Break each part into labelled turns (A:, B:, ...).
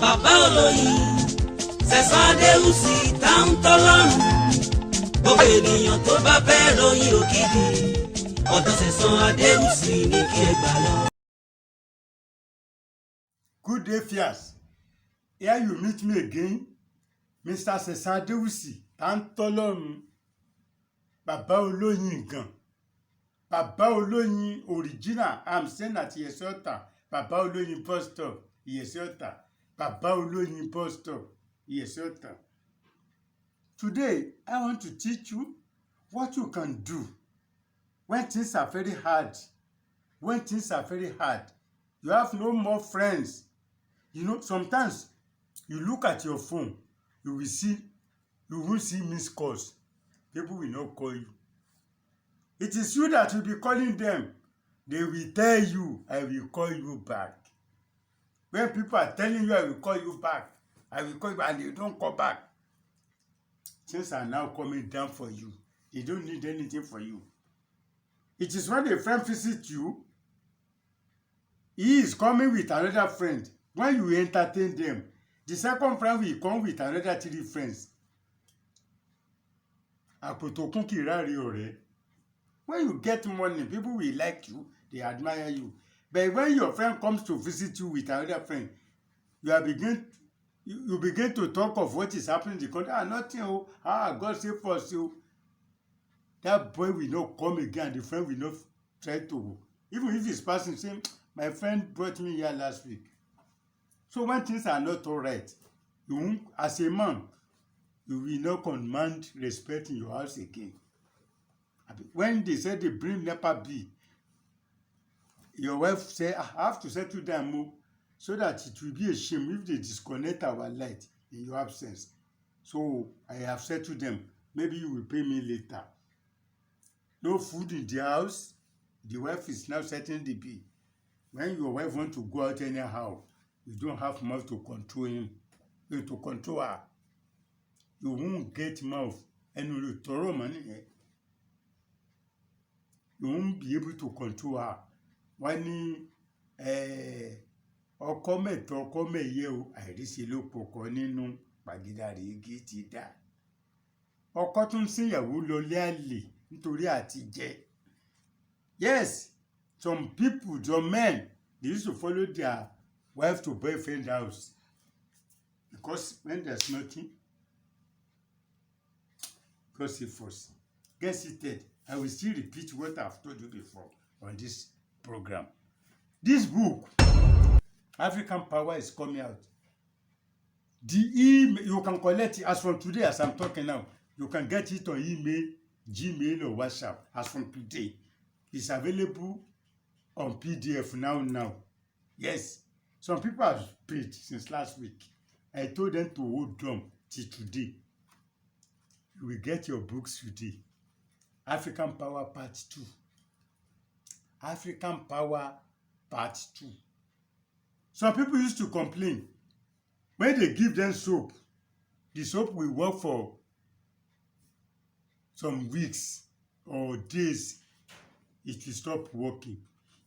A: bàbá olóyin Sẹ̀san Adéwùsì táwọn tọ́lọ́run gbogbo ènìyàn tó bá fẹ́ ròyìn òkìkí ọ̀dọ̀ Sẹ̀san Adéwùsì ní kí ẹ gbà lọ.
B: Good day, Fias. Here you meet me again, Mr. Sẹ̀san Adéwùsì táwọn tọ́lọ́run, bàbá olóyin gan, bàbá olóyin original. I'm staying at Iyese Ota, bàbá olóyin bus stop, Iyese Ota, bàbá olóyin bus stop, Iyese Ota. Today, I want to teach you what you can do when things are very hard. When things are very hard, you have no more friends. You know, sometimes you look at your phone, you will see missed calls. People will not call you. It is you that will be calling them. They will tell you, I will call you back. When people are telling you, I will call you back, I will call you back, and they don't call back, things are now coming down for you. They don't need anything for you. It is when a friend visits you, he is coming with another friend. When you entertain them, the second friend will come with another 3 friends. Àpòtòkún kì í ráre ọ̀rẹ́. When you get money, people will like you, they admire you. But when your friend comes to visit you with another friend, you begin to talk of what is happening in the country. Nothing. God save us. That boy will not come again. The friend will not try to. Even if he's passing, saying, my friend brought me here last week. So when things are not all right, you won't, as a man, you will not command respect in your house again. When they said they bring NEPA bill, your wife said, I have to settle down so that it will be a shame if they disconnect our light in your absence. So I have settled them. Maybe you will pay me later. No food in the house. The wife is now settling the bill. When your wife wants to go out anyhow, you don't have mouth to control him, to control her. You won't get mouth, and you throw money. You won't be able to control her. When ọkọ mẹ́ta ọkọ mẹ́yẹ o, àìríṣẹ́ ló pọkọ nínú pàgídàrí igi ti dà. Ọkọ tún síyàwó lọlé àlè nítorí àti jẹ. Yes, some people, some men, they used to follow their wife to boyfriend house because when there's nothing, God save us. Get seated. I will still repeat what I've told you before on this program. This book, African Power, is coming out. The email, you can collect it as from today, as I'm talking now. You can get it on email, Gmail, or WhatsApp as from today. It's available on PDF now. Yes. Some people have paid since last week. I told them to hold on till today. You will get your books today. African Power Part 2. African Power Part 2. Some people used to complain. When they give them soap, the soap will work for some weeks or days. It will stop working.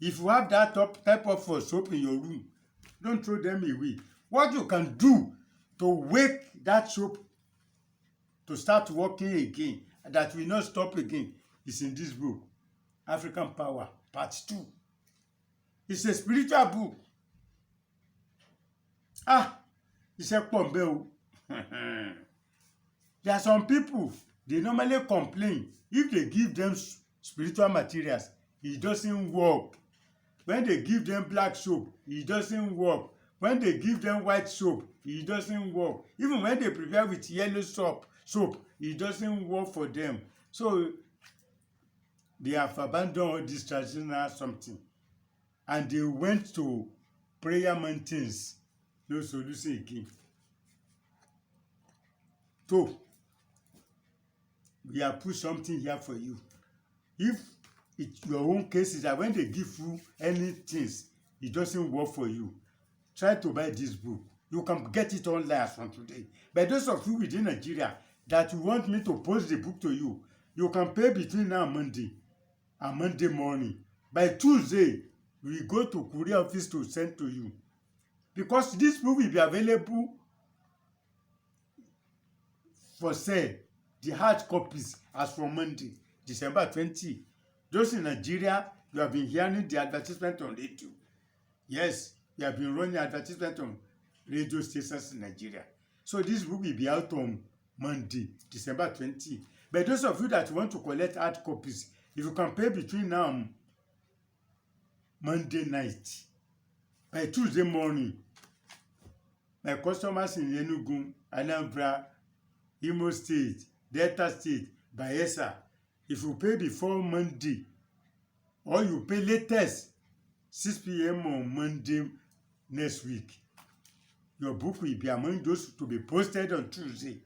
B: If you have that type of soap in your room, don't throw them away. What you can do to wake that soap to start working again, that will not stop again, is in this book, African Power, Part 2. It's a spiritual book. It's a pombe. There are some people, they normally complain. If they give them spiritual materials, it doesn't work. When they give them black soap, it doesn't work. When they give them white soap, it doesn't work. Even when they prepare with yellow soap, it doesn't work for them. So they have abandoned all this traditional something. And they went to prayer mountains. No solution again. So we have put something here for you. If your own case is that when they give you any things, it doesn't work for you, try to buy this book. You can get it online from today. But those of you within Nigeria that you want me to post the book to you, you can pay between now and Monday morning. By Tuesday, we go to courier office to send to you. because this book will be available for sale, the hard copies, as from Monday, December 20. Those in Nigeria, you have been hearing the advertisement on radio. Yes, you have been running advertisement on radio stations in Nigeria. So this book will be out on Monday, December 20. But those of you that want to collect hard copies, if you can pay between now and Monday night, by Tuesday morning, my customers in Enugu, Anambra, Imo State, Delta State, Bayelsa, if you pay before Monday, or you pay latest 6 p.m. on Monday next week, your book will be among those to be posted on Tuesday.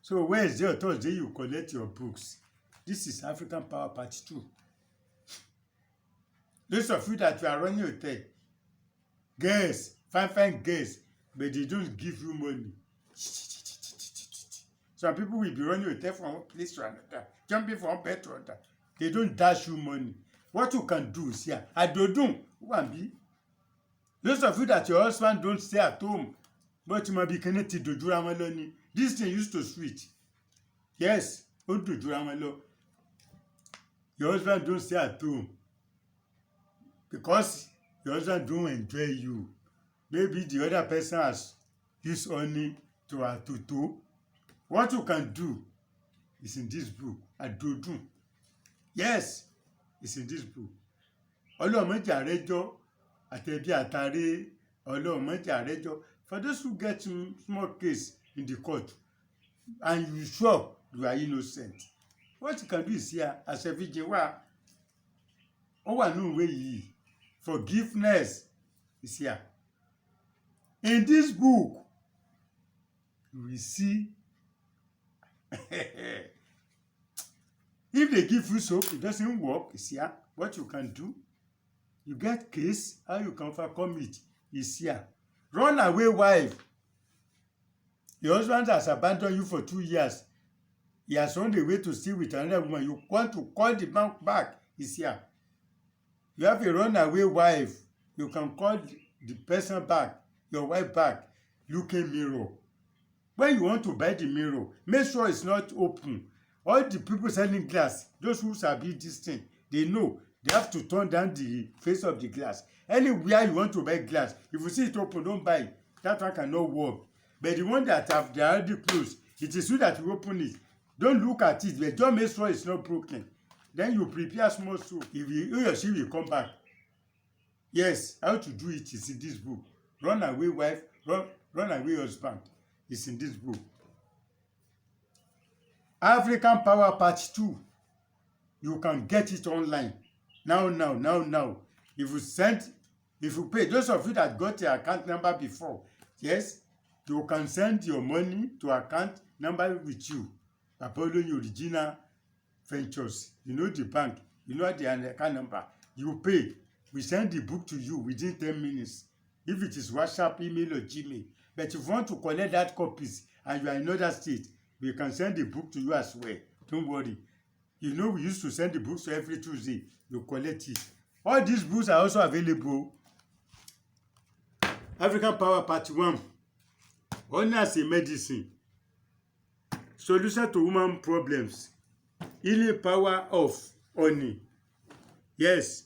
B: So Wednesday or Thursday, you collect your books. This is African Power Part 2. Those of you that you are running a hotel, girls, fine girls, but they don't give you money. Some people will be running a hotel from one place to another, jumping from one bed to another. They don't dash you money. What you can do is here, Adodun, who can be? Those of you that your husband don't stay at home, but you might be connected to Juramaloni. This thing used to switch. Yes, on to Juramalo. Your husband don't stay at home because your husband don't enjoy you. Maybe the other person has used honey to her tutu. What you can do is in this book, Adodun. Yes, it's in this book. Ọlọ́mọdé àrẹ́jọ́ àtẹ̀bí àtàrí ọlọ́mọdé àrẹ́jọ́. For those who get small case in the court and you sure you are innocent, what you can do is here, as a virgin, forgiveness is here. In this book, you will see if they give you soap, it doesn't work, it's here. What you can do, you get case, how you can overcome it is here. Run away wife. Your husband has abandoned you for 2 years. He has run away to stay with another woman. You want to call the man back, is here. You have a runaway wife. You can call the person back, your wife back, looking mirror. When you want to buy the mirror, make sure it's not open. All the people selling glass, those who sabi this thing, they know they have to turn down the face of the glass. Anywhere you want to buy glass, if you see it open, don't buy it. That one cannot work. But the one that have they already closed, it is you that you open it. Don't look at it, but just make sure it's not broken. Then you prepare small soup. If he or she will come back. Yes, how to do it is in this book. Run away wife, run away husband is in this book. African Power Part 2. You can get it online. Now. If you pay, those of you that got your account number before, yes, you can send your money to account number with you. Apollo Original Ventures. You know the bank. You know the account number. You pay. We send the book to you within 10 minutes. If it is WhatsApp, email, or Gmail. But if you want to collect that copies and you are in another state, we can send the book to you as well. Don't worry. You know we used to send the books every Tuesday. You collect it. All these books are also available. African Power Part 1. Honey as a medicine. Solution to woman problems. Healing power of honey. Yes.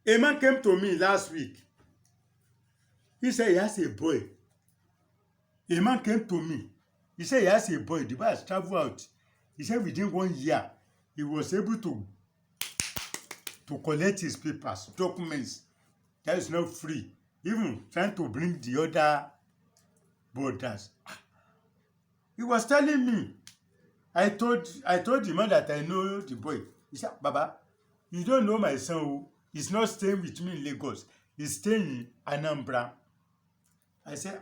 B: A man came to me last week. He said he has a boy. A man came to me. He said he has a boy. The boy has traveled out. He said within 1 year, he was able to collect his papers, documents. That is not free. Even trying to bring the other borders. He was telling me. I told the man that I know the boy. He said, Baba, you don't know my son. He's not staying with me in Lagos. He's staying in Anambra. I said,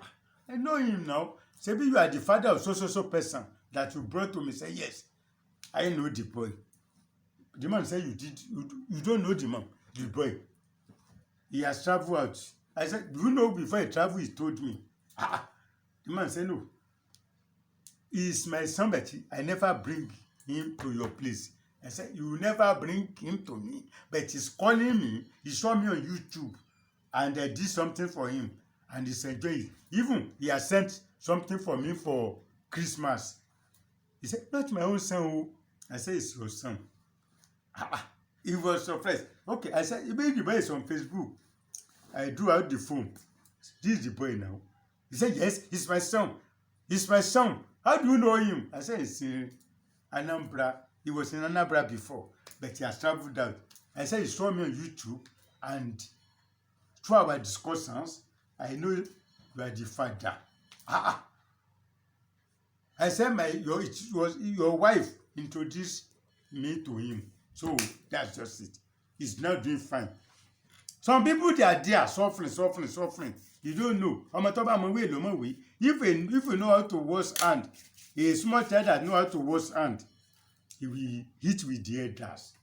B: I know him now. Maybe you are the father of so person that you brought to me. Say, yes, I know the boy. The man said, you don't know the man, the boy. He has traveled out. I said, do you know before he traveled, he told me. The man said, no. He is my son, but I never bring him to your place. I said, you will never bring him to me, but he's calling me. He saw me on YouTube. and I did something for him, and he's enjoying it. Even he has sent something for me for Christmas. He said, not my own son. Oh. I said, it's your son. He was surprised. Okay, I said, maybe the boy is on Facebook. I drew out the phone. This is the boy now. He said, yes, he's my son. He's my son. How do you know him? I said, it's in Anambra. He was in Anambra before, but he has traveled out. I said, he saw me on YouTube, and through our discussions, I know you are the father. I said, your wife introduced me to him. So that's just it. He's not doing fine. Some people, they are there suffering. You don't know. If you know how to wash hand, a small child that know how to wash hand, he will hit with the elders.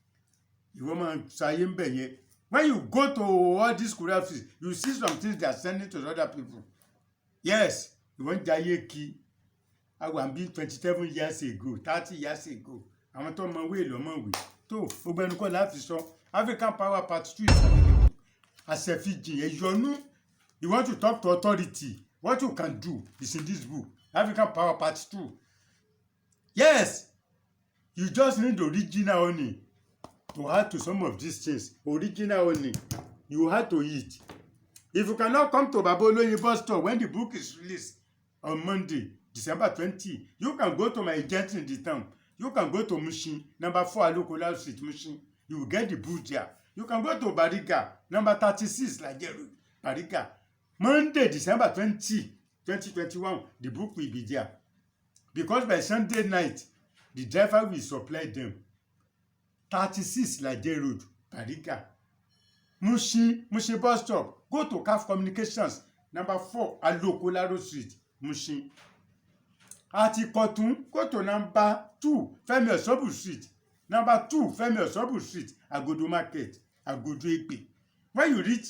B: When you go to all these choreographies, you see some things they are sending to other people. Yes, you want Jayeki. I was being 27 years ago, 30 years ago. I want to my way, to African Power Part 2 is available. As a Fiji, you want to talk to authority. What you can do is in this book, African Power Part 2. Yes, you just need original only to add to some of these things. Original only. You have to eat. If you cannot come to Baboloyi bus store when the book is released on Monday, December 20, you can go to my agent in the town. You can go to Mushin, number 4 Alokola Street, Mushin. You will get the book there. You can go to Bariga, number 36, Lajeru, Bariga. Monday, December 20, 2021, the book will be there. Because by Sunday night, the driver will supply them. 36 Lajeru, Bariga. Mushin bus stop. Go to CAF Communications, number 4 Alokola Street, Mushin. Atikotun, go to number 2 Femi Osobu Street. Number 2 Femi Osobu Street, Agodo Market, Agodo Egbe. When you reach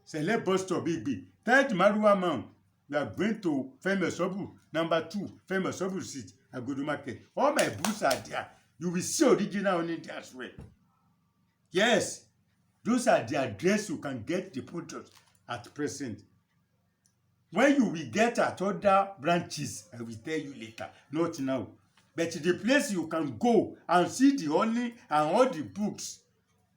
B: Select bus stop Egbe, tell the Maruwa man you are going to Femi Osobu, number 2 Femi Osobu Street, Agodo Market. All my books are there. You will see original on it as well. Yes, those are the address you can get the products at present. When you will get at other branches, I will tell you later, not now. But the place you can go and see the honey and all the books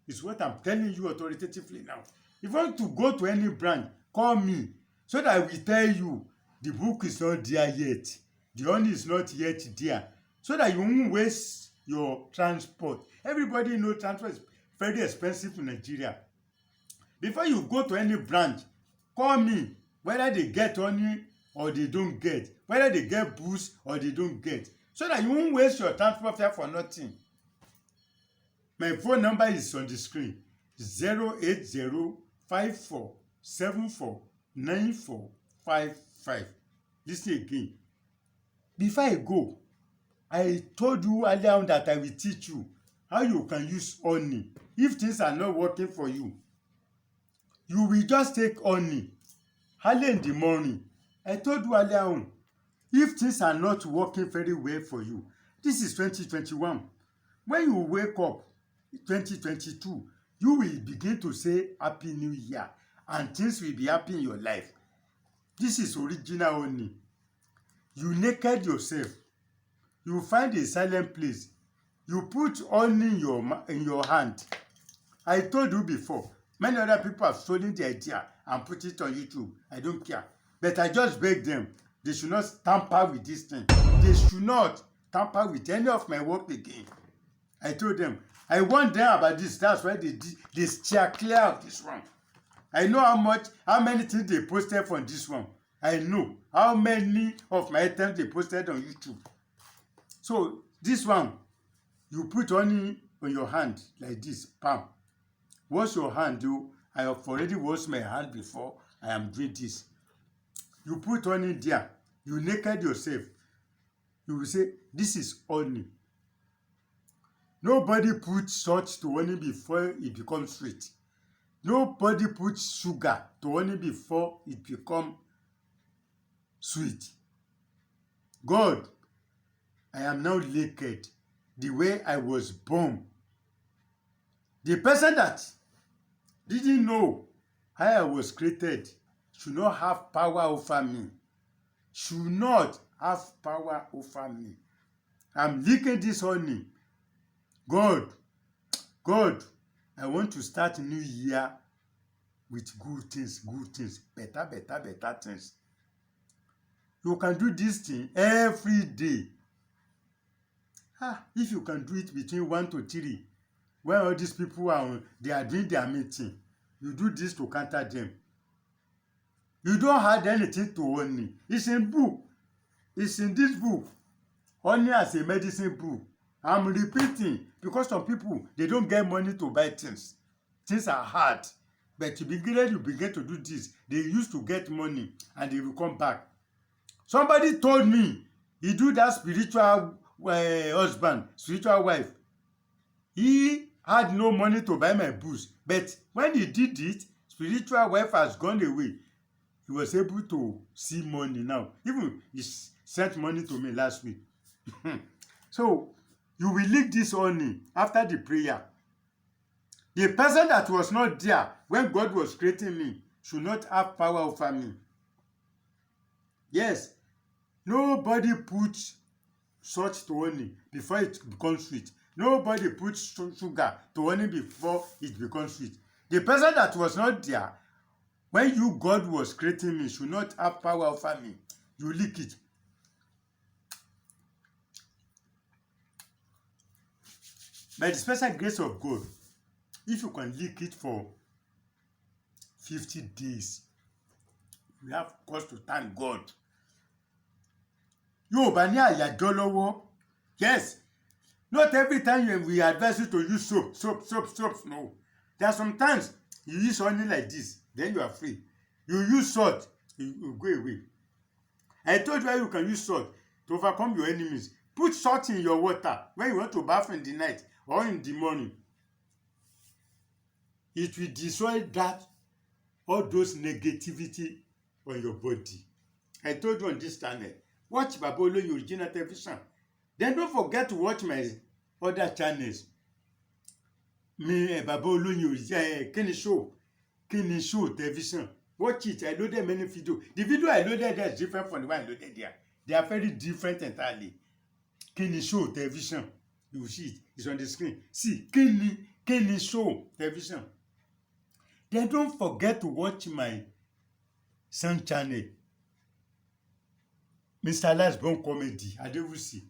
B: is what I'm telling you authoritatively now. If you want to go to any branch, call me so that I will tell you the book is not there yet. The honey is not yet there. So that you won't waste your transport. Everybody knows transport is very expensive in Nigeria. Before you go to any branch, call me. Whether they get honey or they don't get, whether they get booze or they don't get, so that you won't waste your transport fare for nothing. My phone number is on the screen, 08054749455. Listen again. Before I go, I told you earlier on that I will teach you how you can use honey. If things are not working for you, you will just take honey. Early in the morning, I told you earlier on, if things are not working very well for you, this is 2021. When you wake up, 2022, you will begin to say Happy New Year, and things will be happy in your life. This is original honey. You naked yourself. You find a silent place. You put honey in your hand. I told you before, many other people have stolen the idea and put it on YouTube. I don't care. But I just beg them, they should not tamper with this thing. They should not tamper with any of my work again. I told them, I warned them about this. That's why they steer clear of this one. I know how many things they posted from this one. I know how many of my items they posted on YouTube. So this one, you put honey on your hand like this, palm. Wash your hand, though. I have already washed my hand before I am doing this. You put honey there. You naked yourself. You will say, this is honey. Nobody puts salt to honey before it becomes sweet. Nobody puts sugar to honey before it becomes sweet. God, I am now naked the way I was born. The person that didn't know I was created should not have power over me. Should not have power over me. I'm leaking this honey. God, I want to start a new year with good things, better things. You can do this thing every day. If you can do it between 1 to 3, when all these people they are doing their meeting, you do this to counter them. You don't add anything to honey. It's in book. It's in this book. Honey as a medicine book. I'm repeating because some people, they don't get money to buy things. Things are hard. But you begin to do this. They used to get money and they will come back. Somebody told me he do that spiritual husband, spiritual wife. He had no money to buy my books. But when he did it, spiritual wife has gone away. He was able to see money now. Even he sent money to me last week. So, you will leak this honey after the prayer. The person that was not there when God was creating me should not have power over me. Yes, nobody puts salt to honey before it becomes sweet. Nobody puts sugar to honey before it becomes sweet. The person that was not there when God was creating me, should not have power over me. You leak it. By the special grace of God, if you can leak it for 50 days, you have cause to thank God. Yorùbá ní àyájọ́ lọ́wọ́. Yes, not every time we advise you to use soap. No. There are some times you use honey like this, then you are free. You use salt, you go away. I told you how you can use salt to overcome your enemies. Put salt in your water when you want to bath in the night or in the morning. It will destroy all those negativity on your body. I told you on this channel, watch Baba Oloyin Original Television. Then don't forget to watch my other channels. Baba Oloyin Kini Show Television. Watch it. I loaded many videos. The video I loaded there is different from the one I loaded there. They are very different entirely. Kini Show Television. You see it. It's on the screen. See, Kini Show Television. Then don't forget to watch my son channel. Mr. Lastborn Comedy, Adewusi.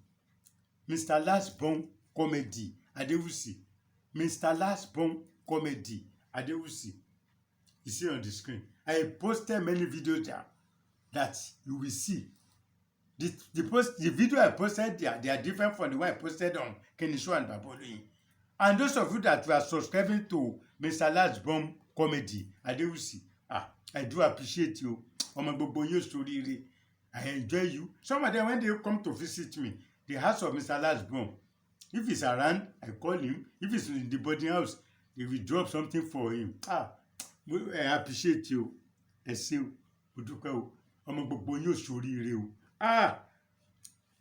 B: Mr. Lastborn Comedy, Adewusi. Mr. Lastborn Comedy, Adewusi. You see on the screen. I posted many videos there that you will see. The video I posted there, they are different from the one I posted on Kini Show and Baba Oloyin. And those of you that were subscribing to Mr. Lastborn Comedy, Adewusi, I do appreciate you. Ọmọ gbogbo yín sóríire. I enjoy you. Some of them, when they come to visit me, the house of Mr. Lastborn, if he's around, I call him. If he's in the boarding house, they will drop something for him. I appreciate you. Ẹ ṣé o, mo dúpẹ́ o. Ọmọ gbogbo yín sóríire o.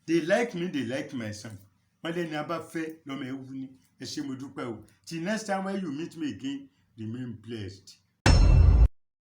B: They like me, they like my son. Wọ́n lẹ́ni abáfẹ́ lọ́mọ ẹ̀wú ni. Ẹ ṣé mo dúpẹ́ o. Till next time when you meet me again, remain blessed.